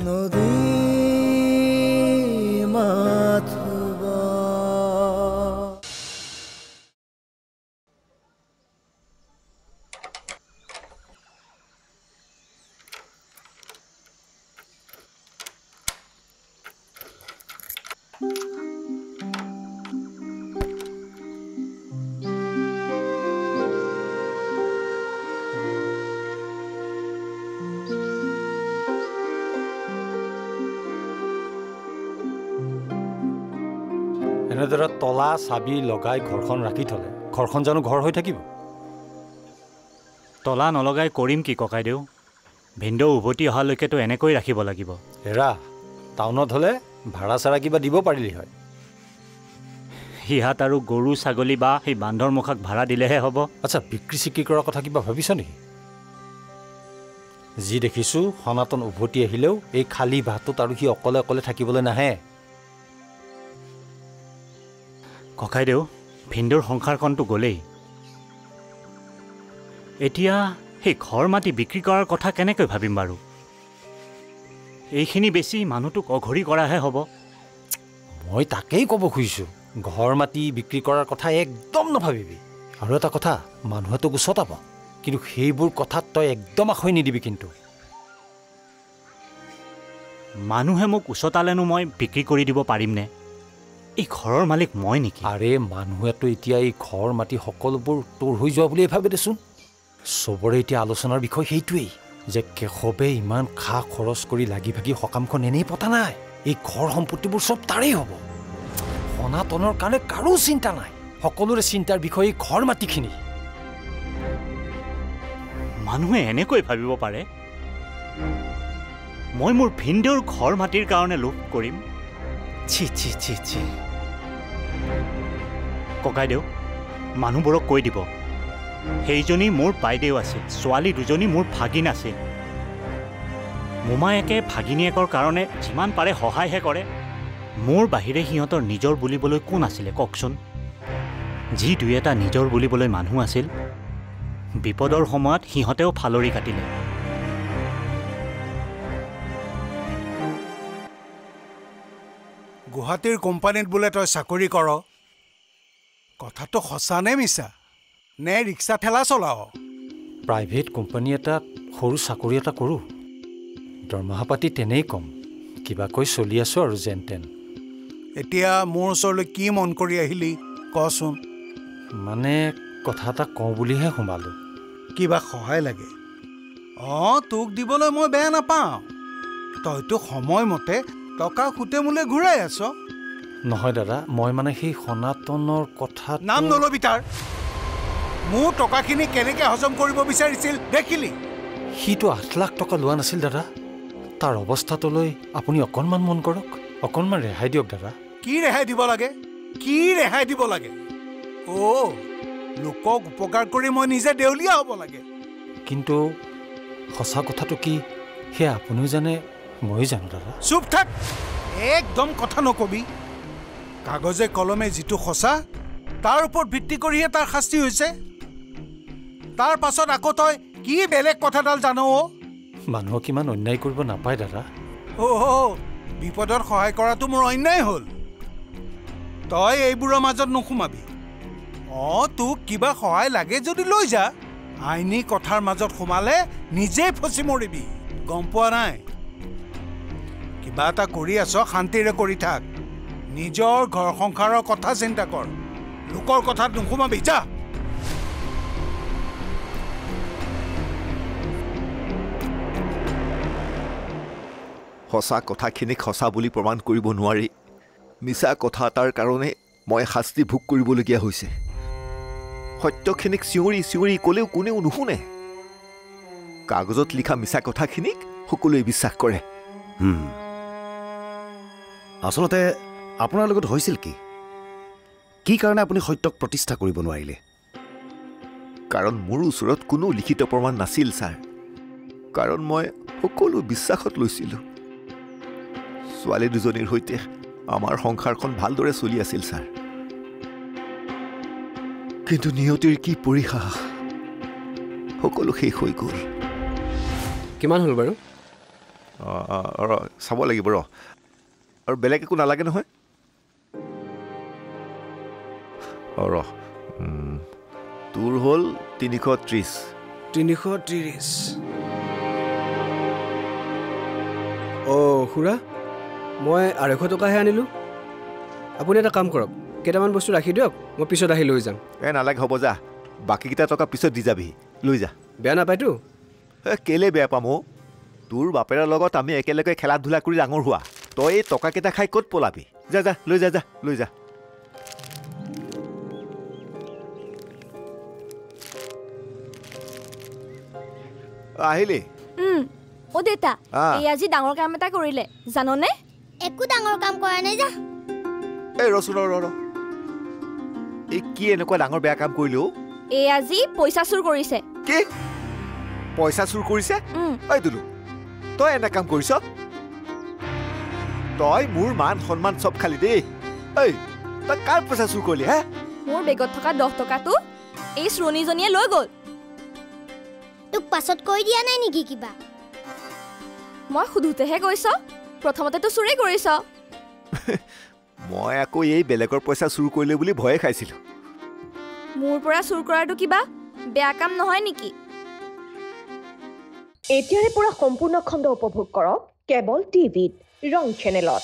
নদী মাথবা এনেদৰে তলা চাবি লগাই ঘৰখন ৰাখি থলে ঘৰখন জানো ঘৰ হৈ থাকিব? তলা নলগাই কৰিম কি ককাইদেউ? ভিনদেউ উভতি অহালৈকেতো এনেকৈ ৰাখিব লাগিব। এৰা টাউনত হ'লে ভাড়া চাৰা কিবা দিব পাৰিলি হয়। সিহাত আৰু গৰু ছাগলী বা সেই বান্ধৰ মুখাক ভাড়া দিলেহে হ'ব। আচ্ছা, বিক্ৰী চিক্ৰী কৰাৰ কথা কিবা ভাবিছ নেকি? যি দেখিছোঁ সনাতন উভতি আহিলেও এই খালী ভাতটোত আৰু সি অকলে অকলে থাকিবলৈ নাহে। ককাইদেউ, ভিনদেউৰ সংসাৰখনটো গ'লেই। এতিয়া সেই ঘৰ মাটি বিক্ৰী কৰাৰ কথা কেনেকৈ ভাবিম বাৰু? এইখিনি বেছি মানুহটোক অঘৰী কৰাহে হ'ব। মই তাকেই ক'ব খুজিছোঁ, ঘৰ মাটি বিক্ৰী কৰাৰ কথা একদম নাভাবিবি। আৰু এটা কথা, মানুহে তোক উচতাব, কিন্তু সেইবোৰ কথাত তই একদম আখৈ নিদিবি। কিন্তু মানুহে মোক উচতালেনো মই বিক্ৰী কৰি দিব পাৰিমনে? এই ঘৰৰ মালিক মই নেকি? আৰে মানুহেতো এতিয়া এই ঘৰ মাটি সকলোবোৰ তোৰ হৈ যোৱা বুলিয়ে ভাবে দেচোন। চবৰে এতিয়া আলোচনাৰ বিষয় সেইটোৱেই যে কেশৱে ইমান খা খৰচ কৰি লাগি ভাগি সকামখন এনেই পতা নাই। এই ঘৰ সম্পত্তিবোৰ চব তাৰেই হ'ব। সনাতনৰ কাৰণে কাৰো চিন্তা নাই, সকলোৰে চিন্তাৰ বিষয়ে এই ঘৰ মাটিখিনি। মানুহে এনেকৈ ভাবিব পাৰে মই মোৰ ভিনদেউৰ ঘৰ মাটিৰ কাৰণে লোভ কৰিম? ছি ছি ছি ছি। ককাইদেউ, মানুহবোৰক কৈ দিব সেইজনী মোৰ বাইদেউ আছিল, ছোৱালী দুজনী মোৰ ভাগিন আছিল। মোমায়েকে ভাগিনীয়েকৰ কাৰণে যিমান পাৰে সহায়হে কৰে। মোৰ বাহিৰে সিহঁতৰ নিজৰ বুলিবলৈ কোন আছিলে কওকচোন? যি দুই এটা নিজৰ বুলিবলৈ মানুহ আছিল, বিপদৰ সময়ত সিহঁতেও ফালৰি কাটিলে। গুৱাহাটীৰ কোম্পানীত বোলে তই চাকৰি কৰ, কথাটো সঁচা নে মিছা? নে ৰিক্সা ঠেলা চলাও? প্ৰাইভেট কোম্পানী এটাত সৰু চাকৰি এটা কৰোঁ, দৰমহা পাতি তেনেই কম, কিবাকৈ চলি আছোঁ আৰু যেন তেন। এতিয়া মোৰ ওচৰলৈ কি মন কৰি আহিলি কচোন? মানে কথা এটা কওঁ বুলিহে সোমালোঁ। কিবা সহায় লাগে? অঁ, তোক দিবলৈ মই বেয়া নাপাওঁ। তইতো সময়মতে টকা সুতে মোলৈ ঘূৰাই আছ। নহয় দাদা, মই মানে সেই সনাতনৰ কথা। নাম নলবি তাৰ। মোৰ টকাখিনি কেনেকৈ হজম কৰিব বিচাৰিছিল দেখিলি? সিটো 8 লাখ টকা লোৱা নাছিল দাদা। তাৰ অৱস্থাটোলৈ আপুনি অকণমান মন কৰক, অকণমান ৰেহাই দিয়ক দাদা। কি ৰেহাই দিব লাগে? কি ৰেহাই দিব লাগে? অ', লোকক উপকাৰ কৰি মই নিজে দেউলীয়া হ'ব লাগে। কিন্তু সঁচা কথাটো কি সেয়া আপুনিও জানে, ময়ো জানো দাদা। চুপ থাক, একদম কথা নকবি। কাগজে কলমে যিটো সঁচা তাৰ ওপৰত ভিত্তি কৰিহে তাৰ শাস্তি হৈছে। তাৰ পাছত আকৌ তই কি বেলেগ কথাডাল জানো? মানুহক ইমান অন্যায় কৰিব নাপায় দাদা। অ', বিপদত সহায় কৰাটো মোৰ অন্যায় হ'ল। তই এইবোৰৰ মাজত নোসোমাবি। অঁ, তোক কিবা সহায় লাগে যদি লৈ যা। আইনী কথাৰ মাজত সোমালে নিজেই ফচি মৰিবি, গম পোৱা নাই? কিবা এটা কৰি আছ, শান্তিৰে কৰি থাক। নিজৰ ঘৰ সংসাৰৰ কথা চিন্তা কৰ, লোকৰ কথাত নোসোমাবি, যা। সঁচা কথাখিনিক সঁচা বুলি প্ৰমাণ কৰিব নোৱাৰি মিছা কথা এটাৰ কাৰণে মই শাস্তি ভোগ কৰিবলগীয়া হৈছে। সত্যখিনিক চিঞৰি চিঞৰি ক'লেও কোনেও নুশুনে। কাগজত লিখা মিছা কথাখিনিক সকলোৱে বিশ্বাস কৰে। আচলতে আপোনাৰ লগত হৈছিল কি? কি কাৰণে আপুনি সত্যক প্ৰতিষ্ঠা কৰিব নোৱাৰিলে? কাৰণ মোৰ ওচৰত কোনো লিখিত প্ৰমাণ নাছিল ছাৰ। কাৰণ মই সকলো বিশ্বাসত লৈছিলোঁ। ছোৱালী দুজনীৰ সৈতে আমাৰ সংসাৰখন ভালদৰে চলি আছিল ছাৰ। কিন্তু নিয়তিৰ কি পৰিহাস, সকলো শেষ হৈ গ'ল। কিমান হ'ল বাৰু? চাব লাগিব ৰ আৰু বেলেগ একো নালাগে নহয় ৰ তোৰ হ'ল 330 330 খুৰা মই 250 টকাহে আনিলোঁ আপুনি এটা কাম কৰক কেইটামান বস্তু ৰাখি দিয়ক মই পিছত আহি লৈ যাম নালাগে হ'ব যা বাকীকেইটা টকা পিছত দি যাবি লৈ যা বেয়া নাপায়তো কেলে বেয়া পাম তোৰ বাপেৰৰ লগত আমি একেলগে খেলা ধূলা কৰি ডাঙৰ হোৱা তই এই টকাকেইটা খাই ক'ত পলাবি যা যা লৈ যা যা লৈ যা আহিলি দেতা এই আজি ডাঙৰ কাম এটা কৰিলে জাননে একো ডাঙৰ কাম কৰা নাই যা এই ৰচোন ৰ এই কি এনেকুৱা ডাঙৰ বেয়া কাম কৰিলো এই আজি পইচা চুৰ কৰিছে কি পইচা চুৰ কৰিছে ঐ দুলু তই এনে কাম কৰিছ তই মোৰ মান সন্মান চব খালি দেই ঐ তই কাৰ পইচা চুৰ কৰিলি হে মোৰ বেগত থকা 10 টকাটো এই শ্ৰোণীজনীয়ে লৈ গ'ল তোক পাছত কৈ দিয়া নাই নেকি কিবা মই খুদুতেহে কৈছ প্ৰথমতেতো চুৰেই কৰিছ মই আকৌ এই বেলেগৰ পইচা চুৰ কৰিলে বুলি ভয়ে খাইছিলো মোৰ পৰা চুৰ কৰাটো কিবা বেয়া কাম নহয় নেকি এতিয়াৰে পৰা সম্পূৰ্ণ খণ্ড উপভোগ কৰক কেবল টিভিত ৰং চেনেলত